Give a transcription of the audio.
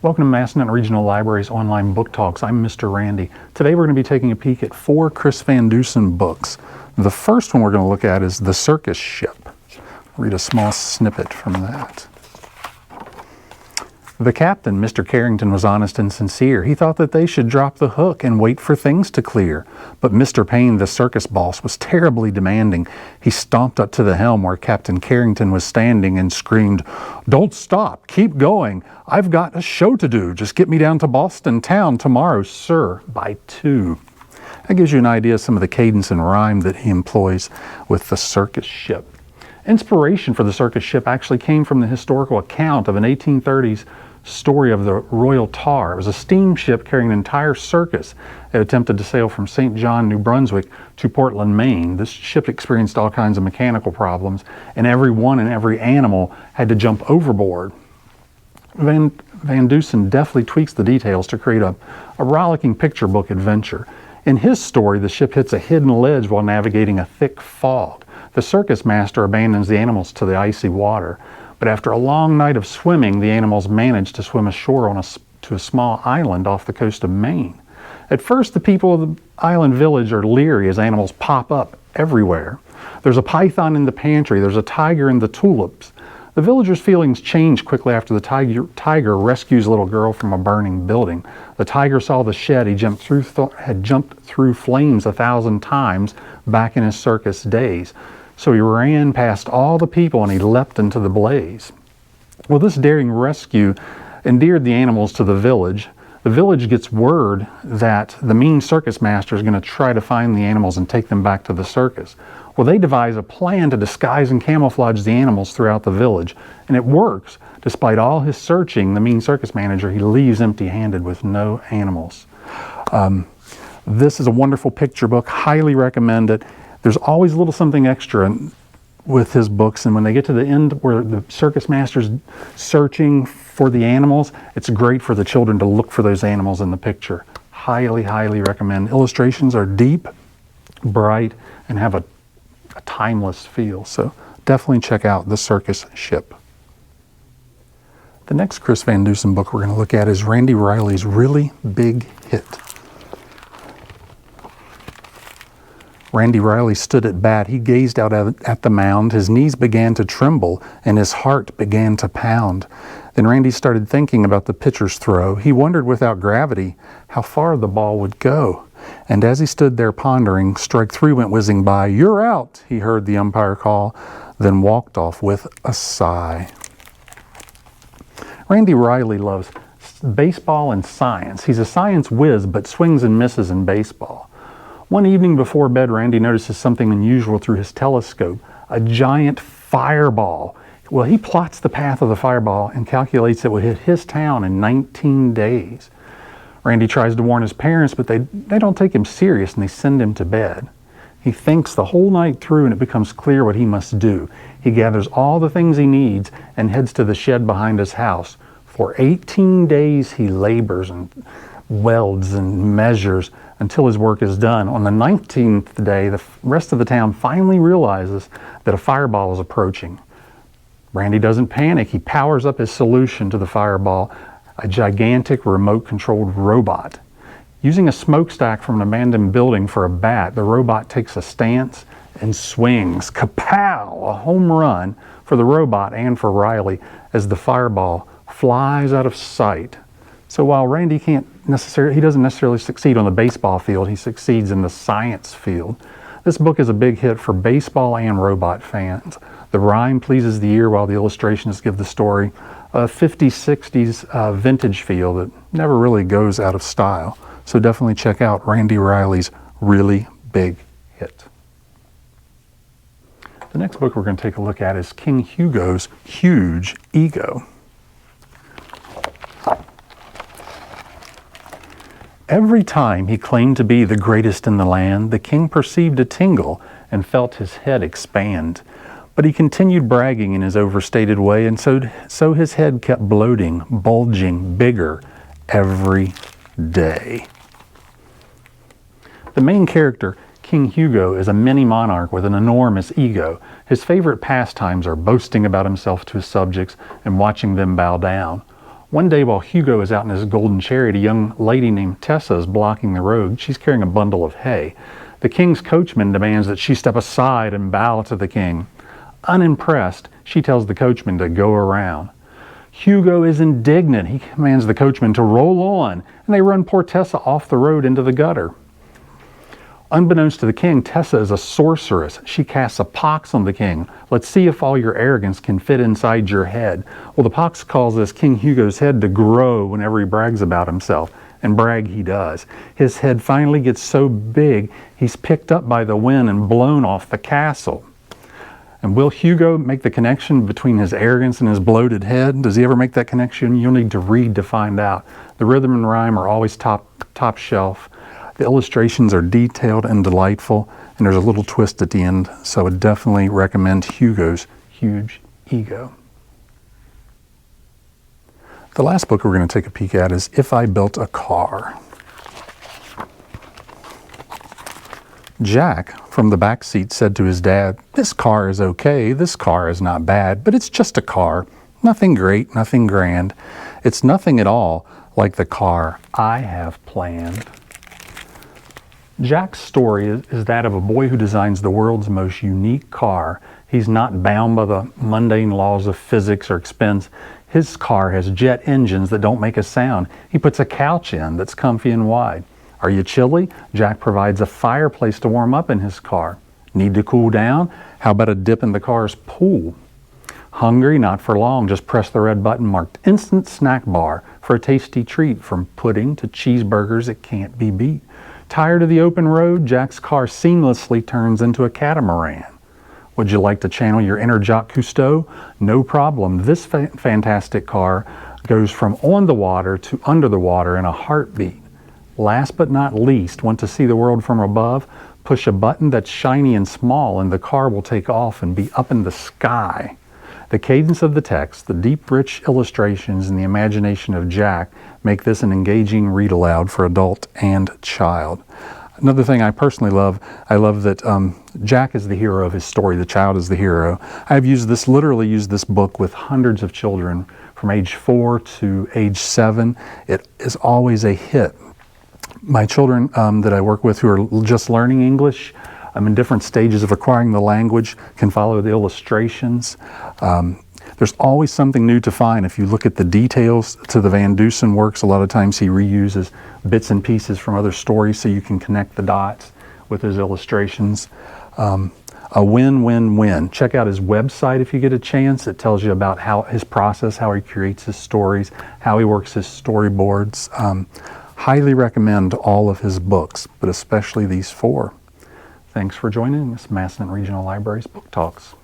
Welcome to Massanutten Regional Library's online book talks. I'm Mr. Randy. Today we're going to be taking a peek at 4 Chris Van Dusen books. The first one we're going to look at is The Circus Ship. Read a small snippet from that. The captain, Mr. Carrington, was honest and sincere. He thought that they should drop the hook and wait for things to clear. But Mr. Payne, the circus boss, was terribly demanding. He stomped up to the helm where Captain Carrington was standing and screamed, "Don't stop, keep going. I've got a show to do. Just get me down to Boston town tomorrow, sir, by 2. That gives you an idea of some of the cadence and rhyme that he employs with the circus ship. Inspiration for the circus ship actually came from the historical account of an 1830s story of the Royal Tar. It was a steamship carrying an entire circus. It attempted to sail from St. John, New Brunswick to Portland, Maine. This ship experienced all kinds of mechanical problems, and every animal had to jump overboard. Van Dusen deftly tweaks the details to create a rollicking picture book adventure. In his story, the ship hits a hidden ledge while navigating a thick fog. The circus master abandons the animals to the icy water. But after a long night of swimming, the animals manage to swim ashore to a small island off the coast of Maine. At first, the people of the island village are leery as animals pop up everywhere. There's a python in the pantry. There's a tiger in the tulips. The villagers' feelings change quickly after the tiger rescues a little girl from a burning building. The tiger saw the shed. He had jumped through flames 1,000 times back in his circus days. So he ran past all the people and he leapt into the blaze. Well, this daring rescue endeared the animals to the village. The village gets word that the mean circus master is going to try to find the animals and take them back to the circus. Well, they devise a plan to disguise and camouflage the animals throughout the village, and it works. Despite all his searching, the mean circus manager, he leaves empty-handed with no animals. This is a wonderful picture book. Highly recommend it. There's always a little something extra with his books, and when they get to the end where the circus master's searching for the animals, it's great for the children to look for those animals in the picture. Highly, highly recommend. Illustrations are deep, bright, and have a timeless feel, so definitely check out The Circus Ship. The next Chris Van Dusen book we're going to look at is Randy Riley's Really Big Hit. Randy Riley stood at bat. He gazed out at the mound. His knees began to tremble and his heart began to pound. Then Randy started thinking about the pitcher's throw. He wondered without gravity how far the ball would go. And as he stood there pondering, strike 3 went whizzing by. "You're out," he heard the umpire call, then walked off with a sigh. Randy Riley loves baseball and science. He's a science whiz, but swings and misses in baseball. One evening before bed, Randy notices something unusual through his telescope, a giant fireball. Well, he plots the path of the fireball and calculates it will hit his town in 19 days. Randy tries to warn his parents, but they don't take him serious and they send him to bed. He thinks the whole night through and it becomes clear what he must do. He gathers all the things he needs and heads to the shed behind his house. For 18 days he labors and welds and measures until his work is done. On the 19th day, the rest of the town finally realizes that a fireball is approaching. Randy doesn't panic. He powers up his solution to the fireball, a gigantic remote-controlled robot. Using a smokestack from an abandoned building for a bat, the robot takes a stance and swings. Kapow! A home run for the robot and for Riley as the fireball flies out of sight. So while Randy doesn't necessarily succeed on the baseball field, he succeeds in the science field. This book is a big hit for baseball and robot fans. The rhyme pleases the ear while the illustrations give the story a 50s, 60s vintage feel that never really goes out of style. So definitely check out Randy Riley's Really Big Hit. The next book we're going to take a look at is King Hugos' Huge Ego. Every time he claimed to be the greatest in the land, the king perceived a tingle and felt his head expand. But he continued bragging in his overstated way, and so his head kept bloating, bulging, bigger every day. The main character, King Hugo, is a mini monarch with an enormous ego. His favorite pastimes are boasting about himself to his subjects and watching them bow down. One day while Hugo is out in his golden chariot, a young lady named Tessa is blocking the road. She's carrying a bundle of hay. The king's coachman demands that she step aside and bow to the king. Unimpressed, she tells the coachman to go around. Hugo is indignant. He commands the coachman to roll on, and they run poor Tessa off the road into the gutter. Unbeknownst to the king, Tessa is a sorceress. She casts a pox on the king. Let's see if all your arrogance can fit inside your head. Well, the pox causes King Hugo's head to grow whenever he brags about himself, and brag he does. His head finally gets so big, he's picked up by the wind and blown off the castle. And will Hugo make the connection between his arrogance and his bloated head? Does he ever make that connection? You'll need to read to find out. The rhythm and rhyme are always top shelf. The illustrations are detailed and delightful, and there's a little twist at the end, so I would definitely recommend Hugo's Huge Ego. The last book we're going to take a peek at is If I Built a Car. Jack, from the back seat, said to his dad, "This car is okay, this car is not bad, but it's just a car. Nothing great, nothing grand. It's nothing at all like the car I have planned." Jack's story is that of a boy who designs the world's most unique car. He's not bound by the mundane laws of physics or expense. His car has jet engines that don't make a sound. He puts a couch in that's comfy and wide. Are you chilly? Jack provides a fireplace to warm up in his car. Need to cool down? How about a dip in the car's pool? Hungry? Not for long. Just press the red button marked Instant Snack Bar for a tasty treat. From pudding to cheeseburgers, it can't be beat. Tired of the open road? Jack's car seamlessly turns into a catamaran. Would you like to channel your inner Jacques Cousteau? No problem. This fantastic car goes from on the water to under the water in a heartbeat. Last but not least, want to see the world from above? Push a button that's shiny and small and the car will take off and be up in the sky. The cadence of the text, the deep, rich illustrations, and the imagination of Jack make this an engaging read aloud for adult and child. Another thing I personally love, I love that Jack is the hero of his story, the child is the hero. I've literally used this book with hundreds of children from age 4 to age 7. It is always a hit. My children that I work with who are just learning English, in different stages of acquiring the language, can follow the illustrations. There's always something new to find. If you look at the details to the Van Dusen works, a lot of times he reuses bits and pieces from other stories so you can connect the dots with his illustrations. A win-win-win. Check out his website if you get a chance. It tells you about his process, how he creates his stories, how he works his storyboards. Highly recommend all of his books, but especially these 4. Thanks for joining us, Massanutten Regional Library's Book Talks.